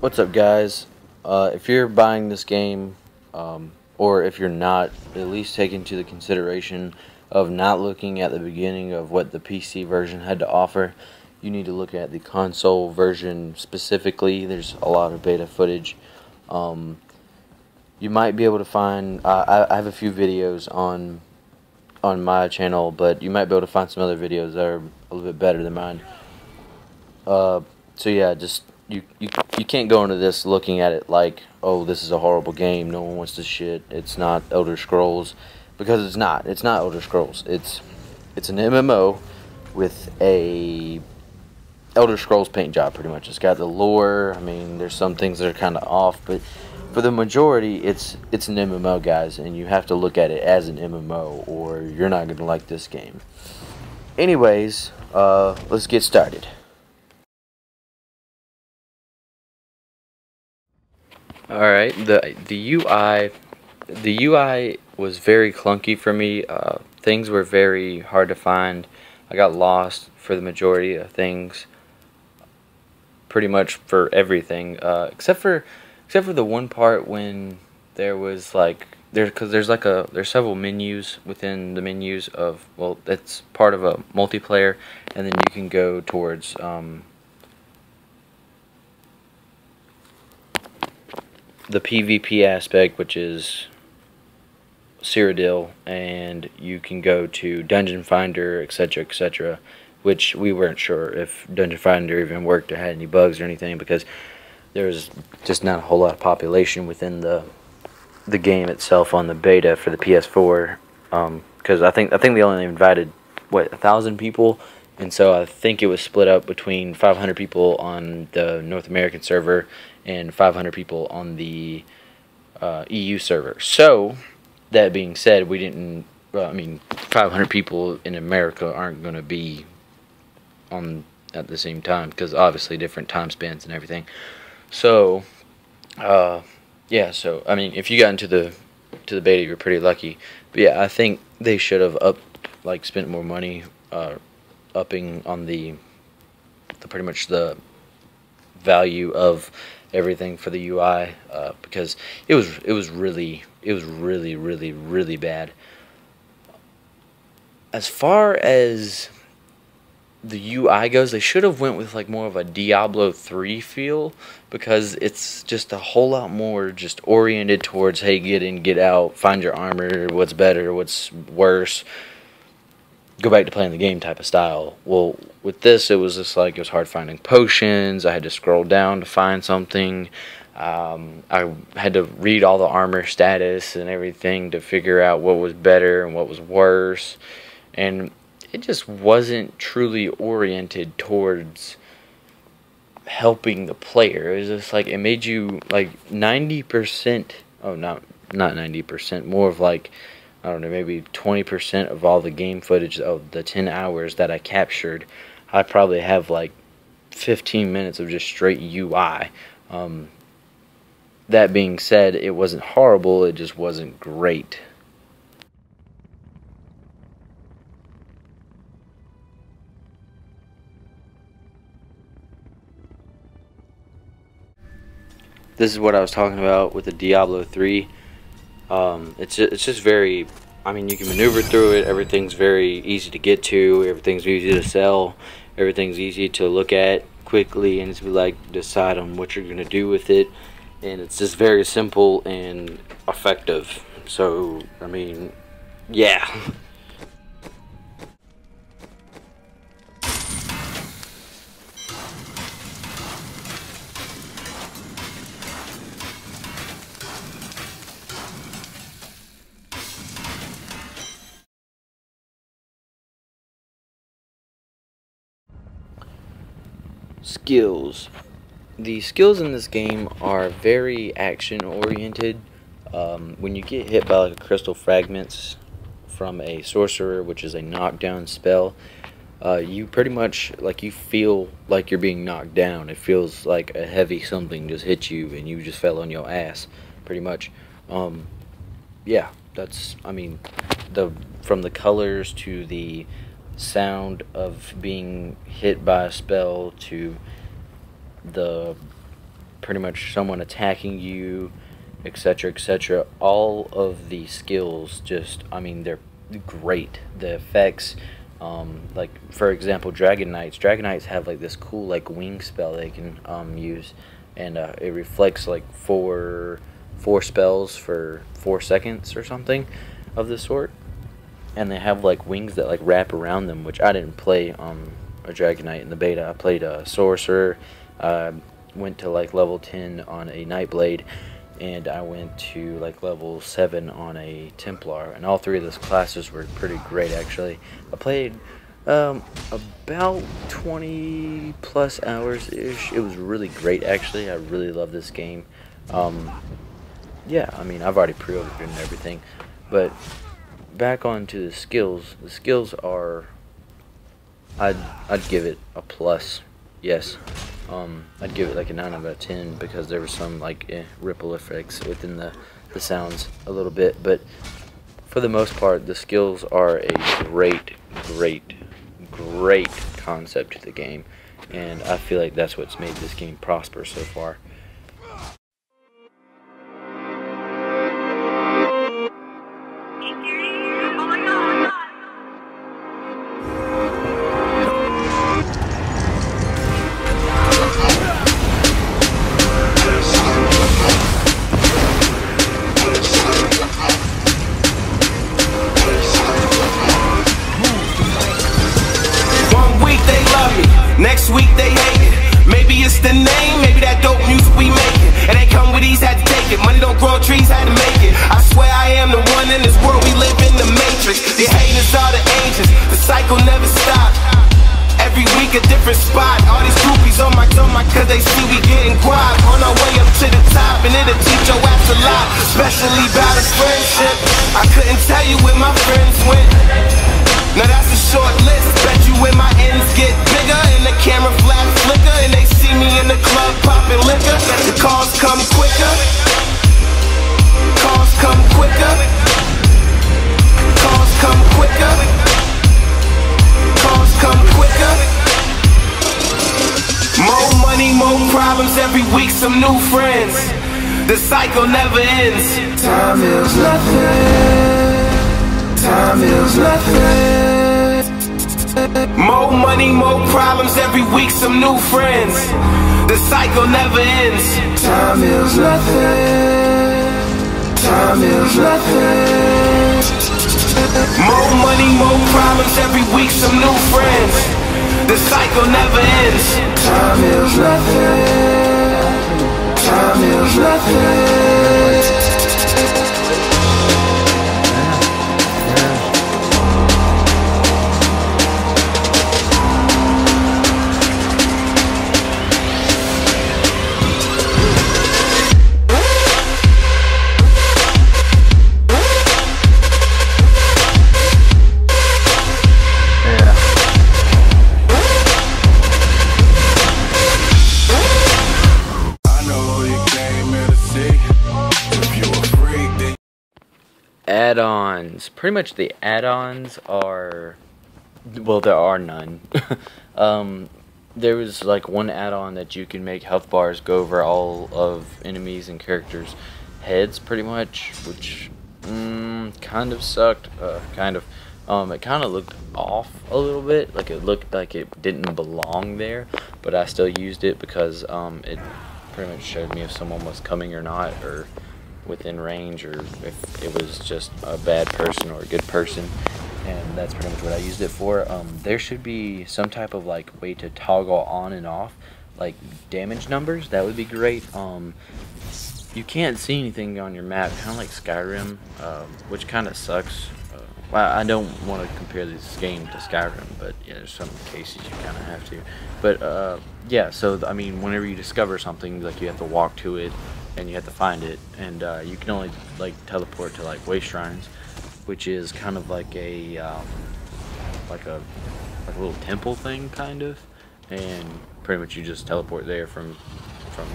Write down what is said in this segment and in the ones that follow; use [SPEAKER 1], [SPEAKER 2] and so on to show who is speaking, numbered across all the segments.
[SPEAKER 1] What's up, guys? If you're buying this game, or if you're not, at least take into the consideration of not looking at the beginning of what the PC version had to offer. You need to look at the console version specifically. There's a lot of beta footage. You might be able to find. I have a few videos on my channel, but you might be able to find some other videos that are a little bit better than mine. So yeah, just you can't go into this looking at it like, oh, this is a horrible game, no one wants this shit, it's not Elder Scrolls, because it's not. It's not Elder Scrolls. It's an MMO with a Elder Scrolls paint job, pretty much. It's got the lore. I mean, there's some things that are kind of off, but for the majority, it's an MMO, guys, and you have to look at it as an MMO, or you're not gonna like this game. Anyways, let's get started. Alright, the UI was very clunky for me. Things were very hard to find. I got lost for the majority of things, pretty much for everything, except for the one part when there was like because there's several menus within the menus of, well, it's part of a multiplayer, and then you can go towards the PvP aspect, which is Cyrodiil, and you can go to Dungeon Finder, etc., etc., which we weren't sure if Dungeon Finder even worked or had any bugs or anything, because there's just not a whole lot of population within the game itself on the beta for the PS4. Because I think they only invited, what, 1,000 people, and so I think it was split up between 500 people on the North American server and 500 people on the EU server. So that being said, we didn't. Well, I mean, 500 people in America aren't going to be on at the same time, because obviously different time spans and everything. So, yeah. So I mean, if you got into the beta, you're pretty lucky. But yeah, I think they should have spent more money, upping on the pretty much the value of everything for the UI, because it was really really bad. As far as the UI goes, they should have went with like more of a Diablo 3 feel, because it's just a whole lot more just oriented towards, hey, get in, get out, find your armor, what's better, what's worse, go back to playing the game type of style. Well, with this, it was just like, it was hard finding potions. I had to scroll down to find something. I had to read all the armor status and everything to figure out what was better and what was worse, and it just wasn't truly oriented towards helping the player. It was just like, it made you like 90%, oh, not 90%, more of like, I don't know, maybe 20% of all the game footage of the 10 hours that I captured. I probably have like 15 minutes of just straight UI. That being said, it wasn't horrible, it just wasn't great. This is what I was talking about with the Diablo 3. It's just very, I mean, you can maneuver through it, everything's very easy to get to, everything's easy to sell, everything's easy to look at quickly and to like decide on what you're going to do with it, and it's just very simple and effective. So, I mean, yeah. Skills. The skills in this game are very action oriented. When you get hit by like crystal fragments from a sorcerer, which is a knockdown spell, you pretty much, like, you feel like you're being knocked down. It feels like a heavy something just hit you and you just fell on your ass, pretty much. Yeah, that's, I mean, from the colors to the sound of being hit by a spell to the pretty much someone attacking you, etc., etc. All of the skills just, I mean, they're great. The effects, like for example, Dragon Knights. Dragon Knights have like this cool like wing spell they can use, and it reflects like four spells for 4 seconds or something of the sort. And they have like wings that like wrap around them, which I didn't play a Dragon Knight in the beta. I played a Sorcerer, went to like level 10 on a Nightblade, and I went to like level 7 on a Templar, and all three of those classes were pretty great actually. I played about 20 plus hours ish. It was really great actually. I really love this game. Yeah, I mean, I've already pre-ordered it and everything, but back onto the skills. The skills are, I'd give it a plus. Yes, I'd give it like a 9 out of 10 because there were some like ripple effects within the sounds a little bit, but for the most part, the skills are a great concept to the game, and I feel like that's what's made this game prosper so far.
[SPEAKER 2] Next week they hate it. Maybe it's the name, maybe that dope music we making. It ain't come with ease, had to take it. Money don't grow on trees, had to make it. I swear I am the one in this world, we live in the matrix. The haters are the angels, the cycle never stops. Every week a different spot. All these groupies on my cause they see we getting guap. On our way up to the top, and it'll teach your ass a lot, especially about a friendship. I couldn't tell you where my friends went. Now that's a short list. Bet you when my ends get bigger and the camera flash flicker and they see me in the club popping liquor, the calls come quicker. Calls come quicker. Calls come quicker. Calls come quicker. More money, more problems, every week some new friends. The cycle never ends. Time is nothing. Time is nothing. More money, more problems, every week some new friends. The cycle never ends. Time is nothing. Time is nothing. More money, more problems, every week some new friends. The cycle never ends. Time is nothing. Time is nothing.
[SPEAKER 1] Add-ons. Pretty much the add-ons are, well, there are none. There was like one add-on that you can make health bars go over all of enemies and characters' heads, pretty much, which kind of sucked. It kind of looked off a little bit, like it looked like it didn't belong there, but I still used it because it pretty much showed me if someone was coming or not, or within range, or if it was just a bad person or a good person, and that's pretty much what I used it for. There should be some type of like way to toggle on and off like damage numbers. That would be great. You can't see anything on your map, kind of like Skyrim, which kind of sucks. Well, I don't want to compare this game to Skyrim, but yeah, there's some cases you kind of have to. But yeah, so I mean, whenever you discover something, like you have to walk to it and you have to find it, and you can only like teleport to like waste shrines, which is kind of like a like a little temple thing, kind of, and pretty much you just teleport there from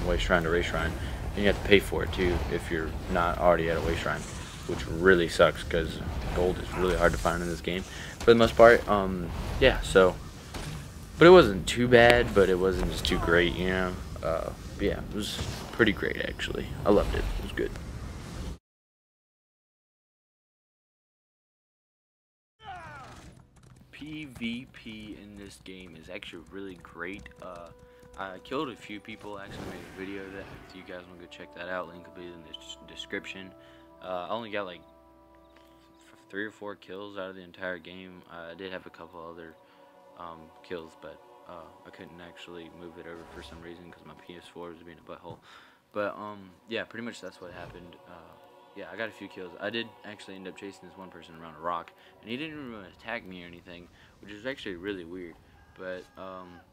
[SPEAKER 1] waste shrine to waste shrine, and you have to pay for it too if you're not already at a waste shrine, which really sucks because gold is really hard to find in this game for the most part. Yeah, so, but it wasn't too bad, but it wasn't just too great, you know. But yeah, it was pretty great actually. I loved it. It was good. PvP in this game is actually really great. I killed a few people. I actually made a video of that. If you guys want to go check that out, link will be in the description. I only got like 3 or 4 kills out of the entire game. I did have a couple other kills, but I couldn't actually move it over for some reason because my PS4 was being a butthole. But yeah, pretty much that's what happened. Yeah, I got a few kills. I did actually end up chasing this one person around a rock, and he didn't even attack me or anything, which is actually really weird. But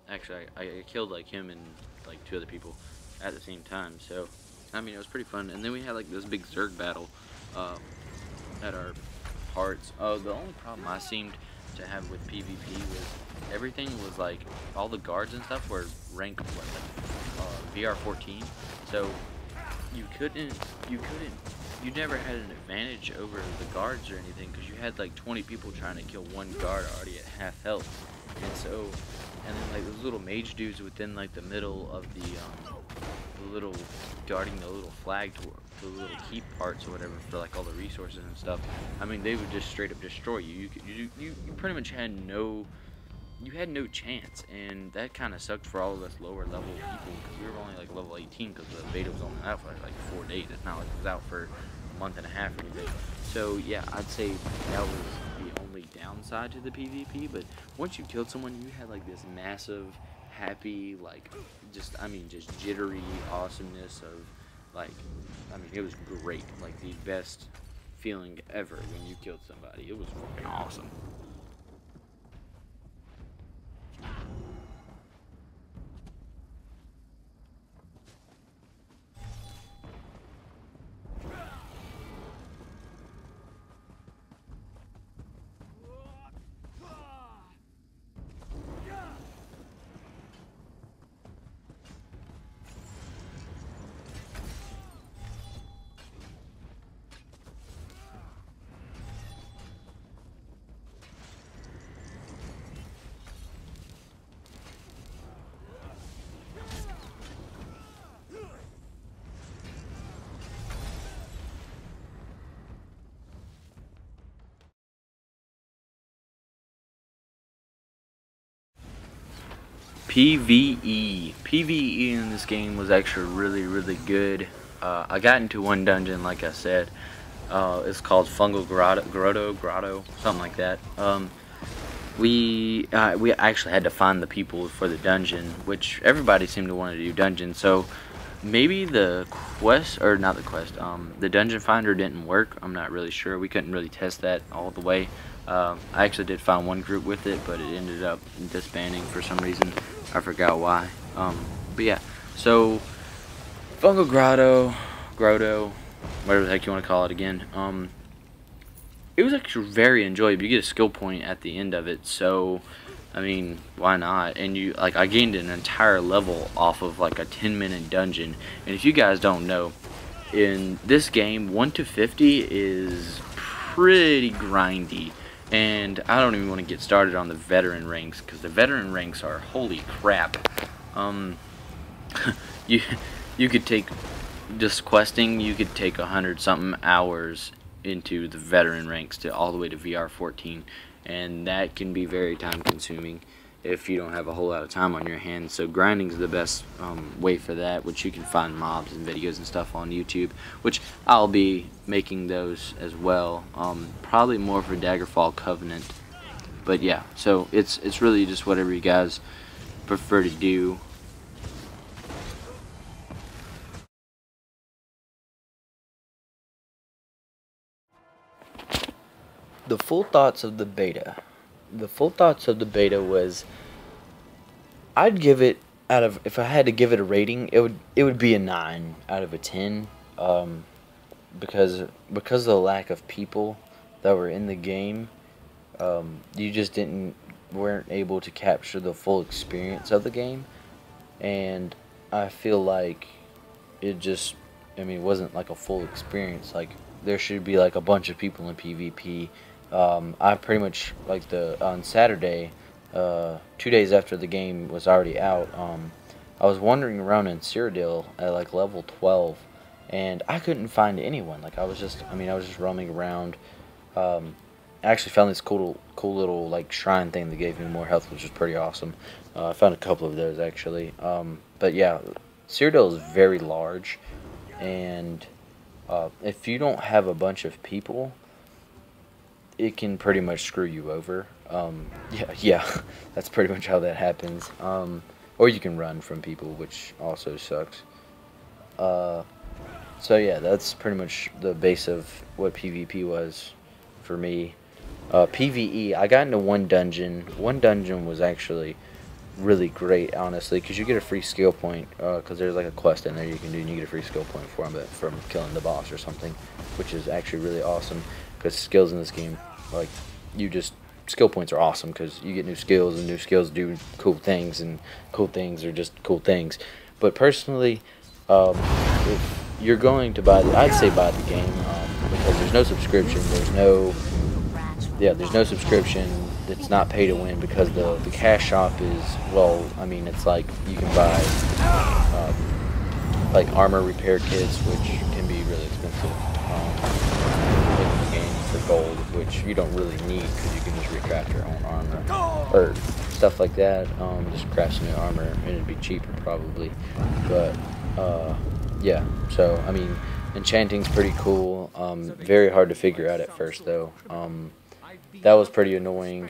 [SPEAKER 1] actually, I killed like him and like 2 other people at the same time. So I mean, it was pretty fun. And then we had like this big Zerg battle at our parts. The only problem I seemed to have with PvP was everything was like all the guards and stuff were ranked what, like VR 14. So you never had an advantage over the guards or anything because you had like 20 people trying to kill one guard already at half health. And then like those little mage dudes within like the middle of the little guarding the little flag to the little keep parts or whatever for like all the resources and stuff. I mean, they would just straight up destroy you. You pretty much had no chance, and that kind of sucked for all of us lower level people because we were only like level 18 because the beta was only out for like 4 days. It's not like it was out for a month and a half or anything. So yeah, I'd say that was the only downside to the PvP. But once you killed someone, you had like this massive, happy, like just jittery awesomeness of like, I mean, it was great, like the best feeling ever when you killed somebody. It was fucking awesome. PvE in this game was actually really good. I got into one dungeon, like I said. It's called Fungal Grotto, something like that. We actually had to find the people for the dungeon, which everybody seemed to want to do dungeons. So maybe the quest, or not the quest, the dungeon finder didn't work. I'm not really sure. We couldn't really test that all the way. I actually did find one group with it, but it ended up disbanding for some reason. I forgot why. But yeah, so Fungal Grotto, whatever the heck you want to call it again. It was actually very enjoyable. You get a skill point at the end of it, so I mean, why not? And I gained an entire level off of like a 10-minute dungeon. And if you guys don't know, in this game, 1 to 50 is pretty grindy. And I don't even want to get started on the veteran ranks, because the veteran ranks are holy crap. You could take, just questing, you could take 100-something hours into the veteran ranks to all the way to VR 14, and that can be very time consuming if you don't have a whole lot of time on your hands. So grinding is the best way for that, which you can find mobs and videos and stuff on YouTube, which I'll be making those as well, probably more for Daggerfall Covenant. But yeah, so it's really just whatever you guys prefer to do. The full thoughts of the beta. The full thoughts of the beta was, I'd give it, out of, if I had to give it a rating, it would be a 9 out of a 10, because of the lack of people that were in the game. You just weren't able to capture the full experience of the game, and I feel like it just, I mean, it wasn't like a full experience. Like, there should be like a bunch of people in PvP. I pretty much, like, on Saturday, 2 days after the game was already out, I was wandering around in Cyrodiil at like level 12, and I couldn't find anyone. Like I was just roaming around. I actually found this cool little like shrine thing that gave me more health, which was pretty awesome. I found a couple of those actually. But yeah, Cyrodiil is very large, and if you don't have a bunch of people, it can pretty much screw you over. Yeah, that's pretty much how that happens. Or you can run from people, which also sucks. So yeah, that's pretty much the base of what PvP was for me. PvE, I got into one dungeon. One dungeon was actually really great, honestly, because you get a free skill point, because there's like a quest in there you can do, and you get a free skill point from killing the boss or something, which is actually really awesome, because skills in this game, like, skill points are awesome, because you get new skills, and new skills do cool things, and cool things are just cool things. But personally, if you're going to I'd say buy the game, because there's no subscription, there's no subscription. It's not pay to win, because the cash shop is, well, I mean, it's like you can buy like armor repair kits, which can be really expensive in the game, for gold, which you don't really need, because you can just recraft your own armor or stuff like that. Just craft some new armor, and it'd be cheaper probably. But yeah, so I mean, enchanting's pretty cool. Very hard to figure out at first though. That was pretty annoying.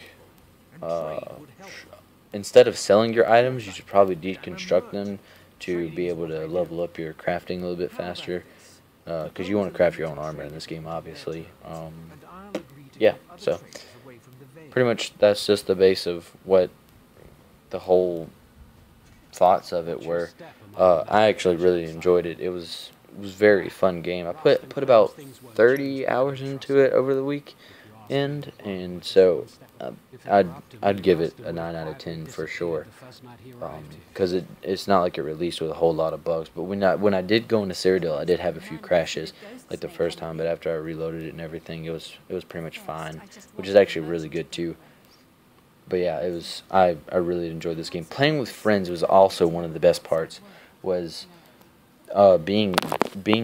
[SPEAKER 1] Instead of selling your items, you should probably deconstruct them to be able to level up your crafting a little bit faster, because you want to craft your own armor in this game, obviously. Yeah, so pretty much that's just the base of what the whole thoughts of it were. I actually really enjoyed it. It was a very fun game. I put about 30 hours into it over the weekend, and so I'd give it a 9 out of 10 for sure, because it's not like it released with a whole lot of bugs. But when I did go into Cyrodiil, I did have a few crashes like the first time, but after I reloaded it and everything, it was pretty much fine, which is actually really good too. But yeah, I really enjoyed this game. Playing with friends was also one of the best parts. Was being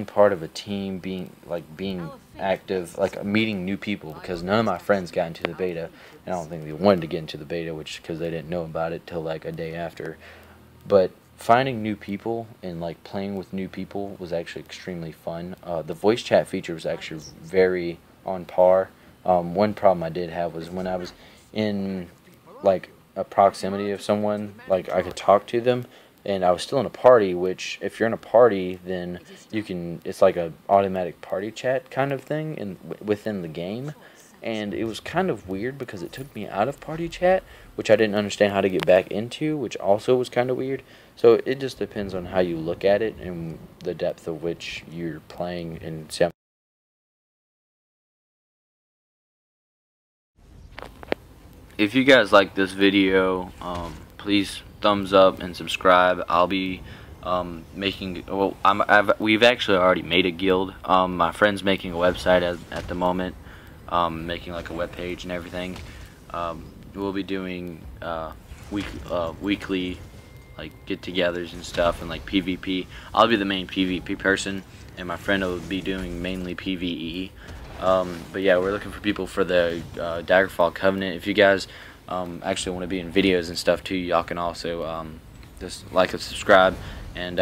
[SPEAKER 1] part of a team, being active, like meeting new people, because none of my friends got into the beta, and I don't think they wanted to get into the beta, because they didn't know about it till like a day after. But finding new people and like playing with new people was actually extremely fun. The voice chat feature was actually very on par. One problem I did have was when I was in like a proximity of someone, like I could talk to them, and I was still in a party, which if you're in a party, then you can, it's like a automatic party chat kind of thing within the game. And it was kind of weird, because it took me out of party chat, which I didn't understand how to get back into, which also was kind of weird. So it just depends on how you look at it and the depth of which you're playing. And if you guys like this video, please thumbs up and subscribe. I'll be making, well, we've actually already made a guild. My friend's making a website at the moment, making like a web page and everything. We'll be doing weekly like get-togethers and stuff, and like PvP. I'll be the main PvP person, and my friend will be doing mainly PvE. But yeah, we're looking for people for the Daggerfall Covenant. If you guys actually want to be in videos and stuff too, y'all can also just like and subscribe, and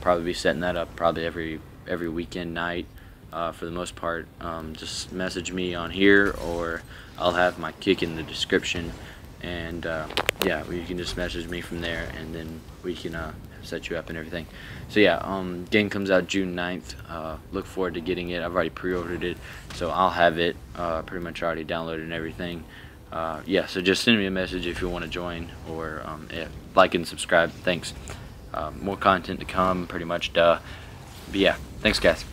[SPEAKER 1] probably be setting that up probably every weekend night for the most part. Just message me on here, or I'll have my kick in the description, and yeah, you can just message me from there, and then we can set you up and everything. So yeah, game comes out June 9th. Look forward to getting it. I've already pre-ordered it, so I'll have it pretty much already downloaded and everything. Yeah, so just send me a message if you want to join, or yeah, like and subscribe. Thanks. More content to come, pretty much. But yeah, thanks guys.